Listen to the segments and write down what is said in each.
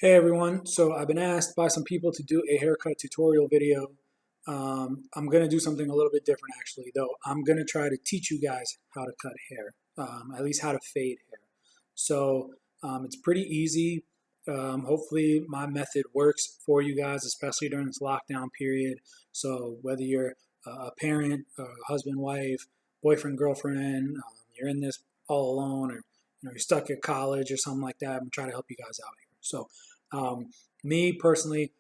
Hey everyone, so I've been asked by some people to do a haircut tutorial video. I'm going to do something a little bit different actually, though. I'm going to try to teach you guys how to cut hair, at least how to fade hair. It's pretty easy. Hopefully my method works for you guys, especially during this lockdown period. So whether you're a parent, a husband, wife, boyfriend, girlfriend, you're in this all alone, or you're stuck at college or something like that, I'm trying to help you guys out here. Um, Me personally,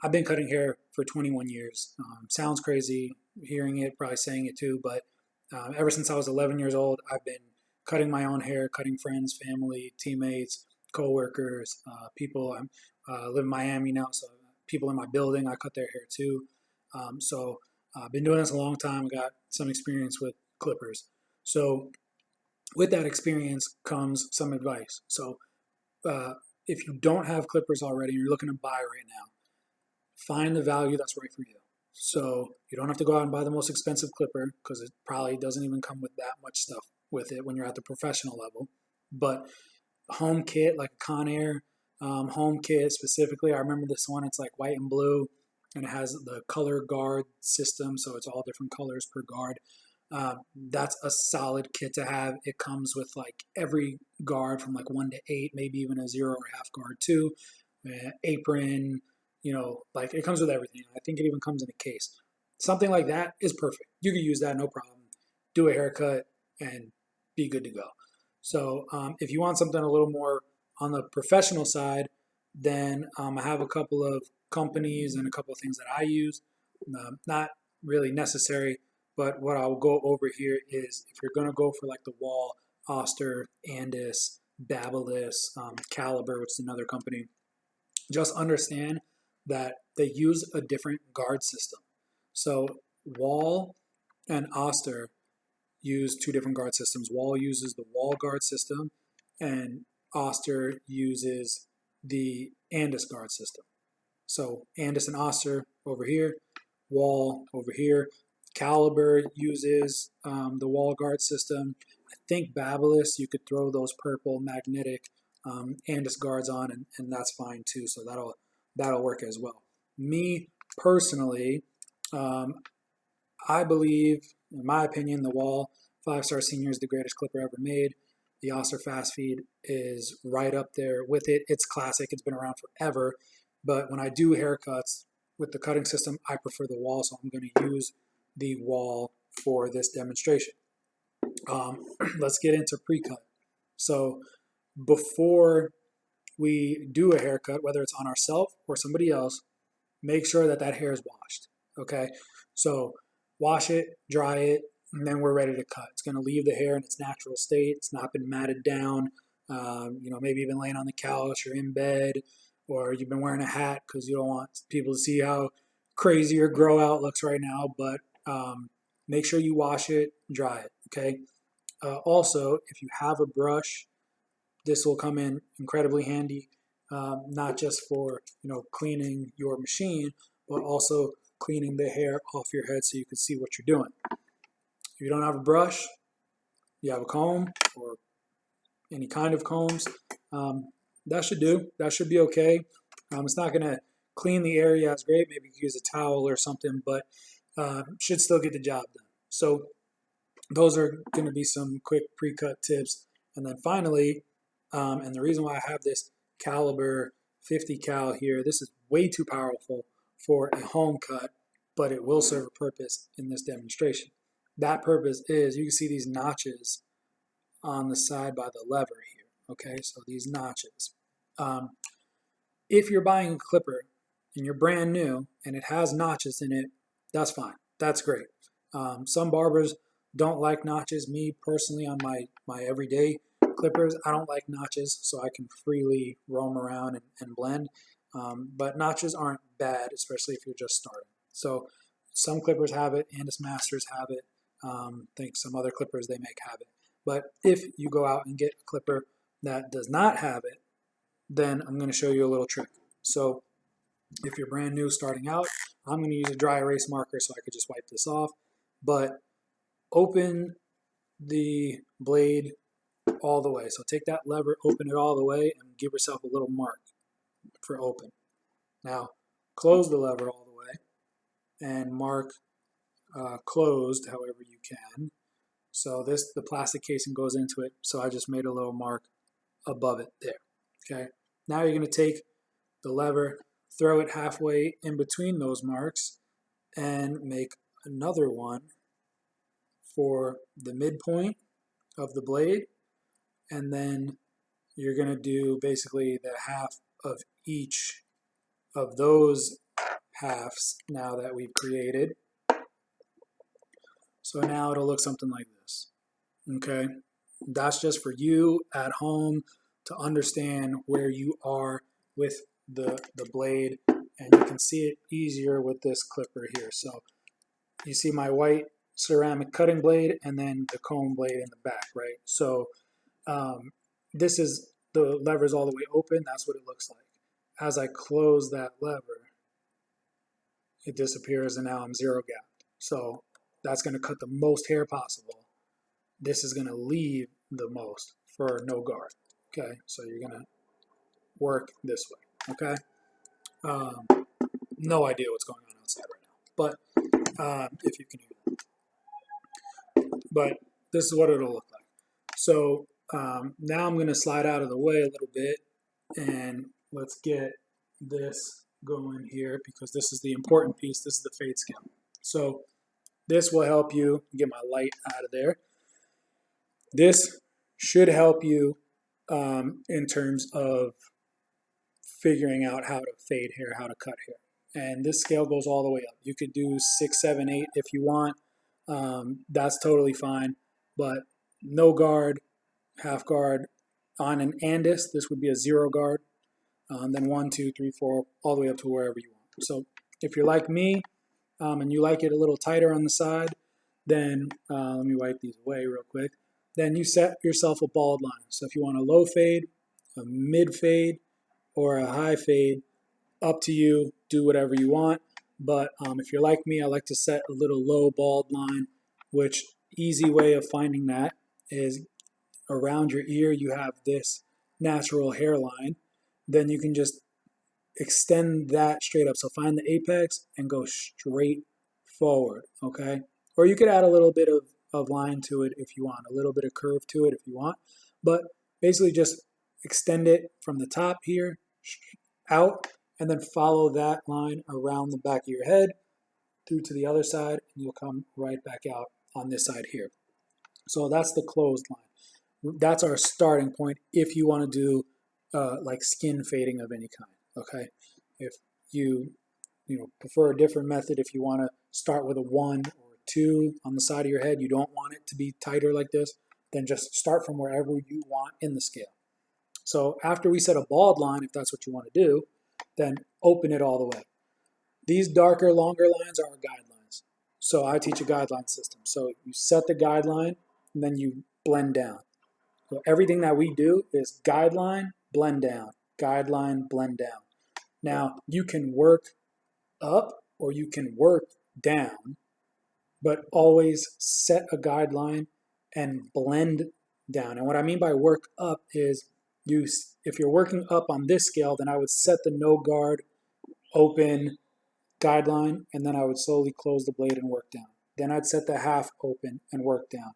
I've been cutting hair for 21 years. Sounds crazy hearing it, probably saying it too, but ever since I was 11 years old, I've been cutting my own hair, cutting friends, family, teammates, coworkers, people. I live in Miami now, so people in my building, I cut their hair too. I've been doing this a long time. I got some experience with clippers. So with that experience comes some advice. Uh, if you don't have clippers already and you're looking to buy right now, find the value that's right for you. So you don't have to go out and buy the most expensive clipper because it probably doesn't even come with that much stuff with it when you're at the professional level. But a home kit like a Conair home kit specifically, I remember this one. It's like white and blue, and it has the color guard system, so it's all different colors per guard. That's a solid kit to have. It comes with like every guard from like 1 to 8, maybe even a zero or half guard too. Apron, like it comes with everything. I think it even comes in a case. Something like that is perfect. You can use that, no problem. Do a haircut and be good to go. If you want something a little more on the professional side, then I have a couple of companies and a couple of things that I use. Not really necessary, but what I'll go over here is if you're going to go for like the Wall, Oster, Andis, Babyliss, Caliber, which is another company, just understand that they use a different guard system. So Wall and Oster use two different guard systems. Wall uses the Wall guard system, and Oster uses the Andis guard system. So Andis and Oster over here, Wall over here. Caliber uses the wall guard system. I think Babyliss, you could throw those purple magnetic Andis guards on, and that's fine too. So that'll work as well. Me personally, um, I believe, in my opinion, the Wall 5-star Senior is the greatest clipper ever made. The Oster Fast Feed is right up there with it. It's classic. It's been around forever. But when I do haircuts with the cutting system, I prefer the Wall, so I'm going to use the Wall for this demonstration. Let's get into pre-cut. So before we do a haircut, whether it's on ourselves or somebody else, make sure that that hair is washed. Okay, so wash it, dry it, and then we're ready to cut. It's going to leave the hair in its natural state. It's not been matted down. Maybe you've been laying on the couch or in bed, or you've been wearing a hat because you don't want people to see how crazy your grow out looks right now. But make sure you wash it, dry it. Okay. Also, if you have a brush, this will come in incredibly handy, not just for cleaning your machine, but also cleaning the hair off your head so you can see what you're doing. If you don't have a brush, you have a comb or any kind of combs, that should do. That should be okay. It's not going to clean the area as great. Maybe you can use a towel or something, but should still get the job done. So those are going to be some quick pre-cut tips. And then finally, and the reason why I have this Caliber 50 cal here, this is way too powerful for a home cut, but it will serve a purpose in this demonstration. That purpose is, you can see these notches on the side by the lever here. Okay, so these notches. If you're buying a clipper and you're brand new and it has notches in it, that's fine. That's great. Some barbers don't like notches. Me personally, on my everyday clippers, I don't like notches, so I can freely roam around and blend. But notches aren't bad, especially if you're just starting. So some clippers have it, Andis Masters have it. I think some other clippers they make have it. But if you go out and get a clipper that does not have it, then I'm going to show you a little trick. So if you're brand new starting out, I'm going to use a dry erase marker so I could just wipe this off. But open the blade all the way. So take that lever, open it all the way, and give yourself a little mark. for open. Now, close the lever all the way and mark closed however you can. So the plastic casing goes into it, so I just made a little mark above it there, okay? Now you're gonna take the lever, throw it halfway in between those marks, and make another one for the midpoint of the blade, and then you're gonna do basically the half of each of those halves now that we've created. So now it'll look something like this, okay? That's just for you at home to understand where you are with the blade, and you can see it easier with this clipper here. So you see my white ceramic cutting blade and then the comb blade in the back, right? So this is the lever's all the way open. That's what it looks like. As I close that lever, it disappears and now I'm zero gap. So that's going to cut the most hair possible. This is going to leave the most for no guard. Okay, so you're going to work this way. Okay, no idea what's going on outside right now, but if you can hear it. But this is what it'll look like. So now I'm going to slide out of the way a little bit, and let's get this going here because this is the important piece. This is the fade scale. So this will help you get my light out of there. This should help you in terms of figuring out how to fade hair, how to cut hair. And this scale goes all the way up. You could do 6, 7, 8 if you want. That's totally fine. But no guard, half guard. On an Andis, this would be a 0 guard. Then 1, 2, 3, 4, all the way up to wherever you want. So if you're like me and you like it a little tighter on the side, then let me wipe these away real quick. Then you set yourself a bald line. So if you want a low fade, a mid fade, or a high fade, up to you. Do whatever you want. But if you're like me, I like to set a little low bald line, which easy way of finding that is around your ear you have this natural hairline. Then you can just extend that straight up. So find the apex and go straight forward, okay? Or you could add a little bit of line to it if you want, a little bit of curve to it if you want. But basically just extend it from the top here out, and then follow that line around the back of your head through to the other side, and you'll come right back out on this side here. So that's the closed line. That's our starting point if you want to do like skin fading of any kind, okay? If you prefer a different method, if you want to start with a 1 or 2 on the side of your head, you don't want it to be tighter like this, then just start from wherever you want in the scale. So after we set a bald line, if that's what you want to do, then open it all the way. These darker, longer lines are our guidelines. So I teach a guideline system. So you set the guideline, and then you blend down. So everything that we do is guideline, blend down, guideline, blend down. Now, you can work up or you can work down, but always set a guideline and blend down. And what I mean by work up is if you're working up on this scale, then I would set the no guard, open, guideline, and then I would slowly close the blade and work down. Then I'd set the half open and work down.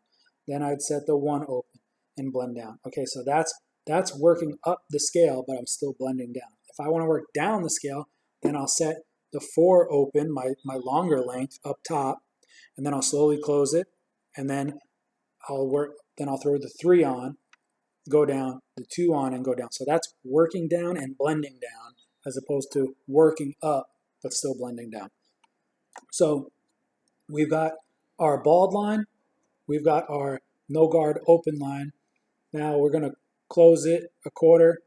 Then I'd set the 1 open and blend down. Okay, so that's working up the scale, but I'm still blending down. If I want to work down the scale, then I'll set the 4 open, my longer length up top, and then I'll slowly close it, and then I'll throw the 3 on, go down, the 2 on, and go down. So that's working down and blending down as opposed to working up but still blending down. So we've got our bald line, we've got our no guard open line. Now we're going to close it a quarter,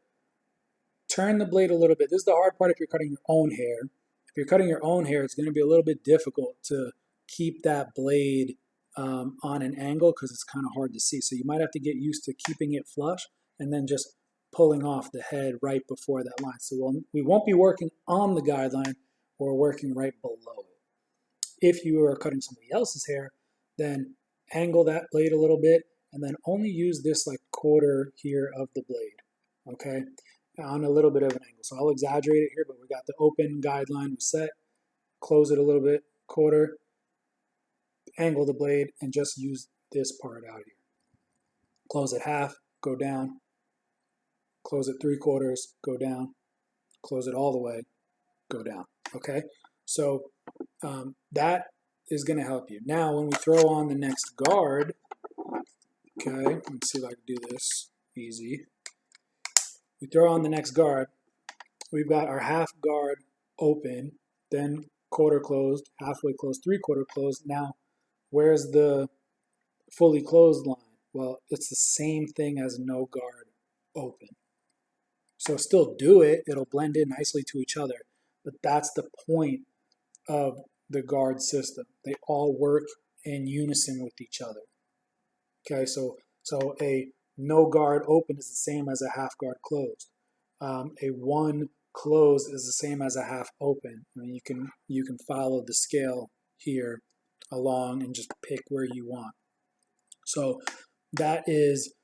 turn the blade a little bit. This is the hard part if you're cutting your own hair. If you're cutting your own hair, it's going to be a little bit difficult to keep that blade on an angle because it's kind of hard to see. So you might have to get used to keeping it flush and then just pulling off the head right before that line. So we won't be working on the guideline, we're working right below it. If you are cutting somebody else's hair, then angle that blade a little bit and then only use this like quarter here of the blade, okay? on a little bit of an angle. So I'll exaggerate it here, but we got the open guideline we set, close it a little bit, quarter, angle the blade, and just use this part out here. Close it half, go down, close it 3/4, go down, close it all the way, go down. Okay, so that is going to help you. Now, when we throw on the next guard, okay, let's see if I can do this easy. We throw on the next guard, we've got our half guard open, then quarter closed, halfway closed, 3/4 closed. Now, where's the fully closed line? Well, it's the same thing as no guard open. So still do it. It'll blend in nicely to each other. But that's the point of the guard system. They all work in unison with each other. Okay, so a no guard open is the same as a half guard closed. A one closed is the same as a half open. I mean, you can follow the scale here along and just pick where you want. So that is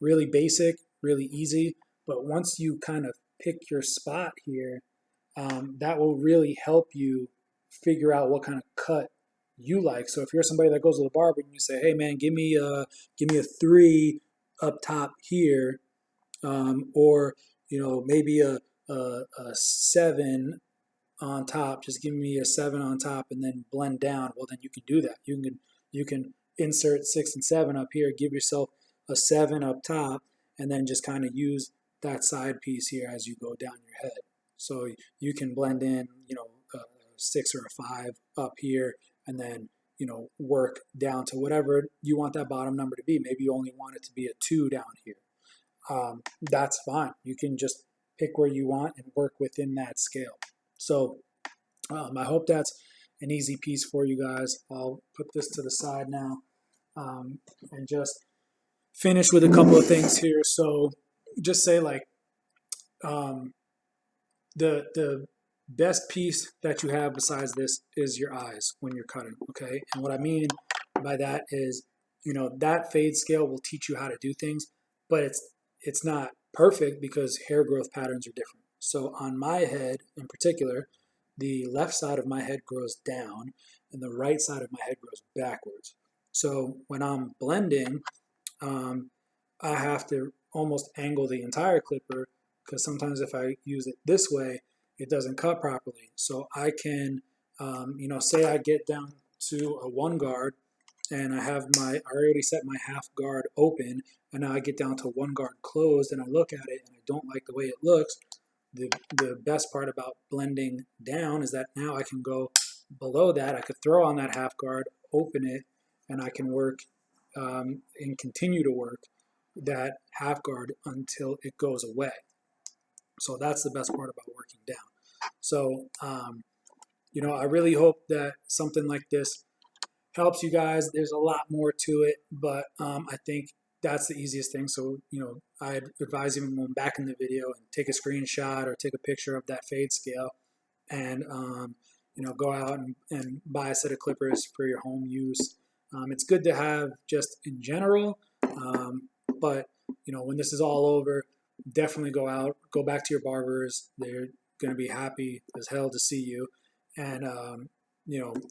really basic, really easy. But once you kind of pick your spot here, that will really help you figure out what kind of cut you like. So if you're somebody that goes to the barber and you say, "Hey man, give me a 3 up top here," or maybe a 7 on top, just give me a 7 on top and then blend down. Well, then you can do that. You can insert 6 and 7 up here, give yourself a 7 up top, and then just kind of use that side piece here as you go down your head. So you can blend in, a 6 or a 5 up here, and then, work down to whatever you want that bottom number to be. Maybe you only want it to be a 2 down here. That's fine. You can just pick where you want and work within that scale. So I hope that's an easy piece for you guys. I'll put this to the side now and just finish with a couple of things here. So just say like the best piece that you have besides this is your eyes when you're cutting, okay? And what I mean by that is, that fade scale will teach you how to do things, but it's not perfect because hair growth patterns are different. So on my head in particular, the left side of my head grows down and the right side of my head grows backwards. So when I'm blending, I have to almost angle the entire clipper because sometimes if I use it this way, it doesn't cut properly. So I can, say I get down to a 1 guard and I already set my half guard open, and now I get down to 1 guard closed and I look at it and I don't like the way it looks. The best part about blending down is that now I can go below that. I could throw on that half guard, open it, and I can work and continue to work that half guard until it goes away. So that's the best part about working down. So, I really hope that something like this helps you guys. There's a lot more to it, but I think that's the easiest thing. So, I'd advise even going back in the video and take a screenshot or take a picture of that fade scale and, go out and buy a set of clippers for your home use. It's good to have just in general, but, when this is all over, definitely go back to your barbers. They're going to be happy as hell to see you. And,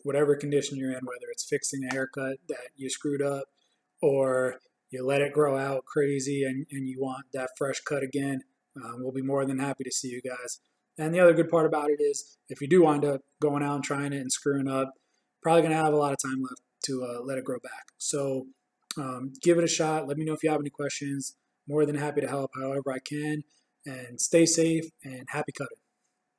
whatever condition you're in, whether it's fixing a haircut that you screwed up or you let it grow out crazy and you want that fresh cut again, we'll be more than happy to see you guys. And the other good part about it is if you do wind up going out and trying it and screwing up, probably going to have a lot of time left to let it grow back. So give it a shot. Let me know if you have any questions. More than happy to help however I can. And stay safe and happy cutting.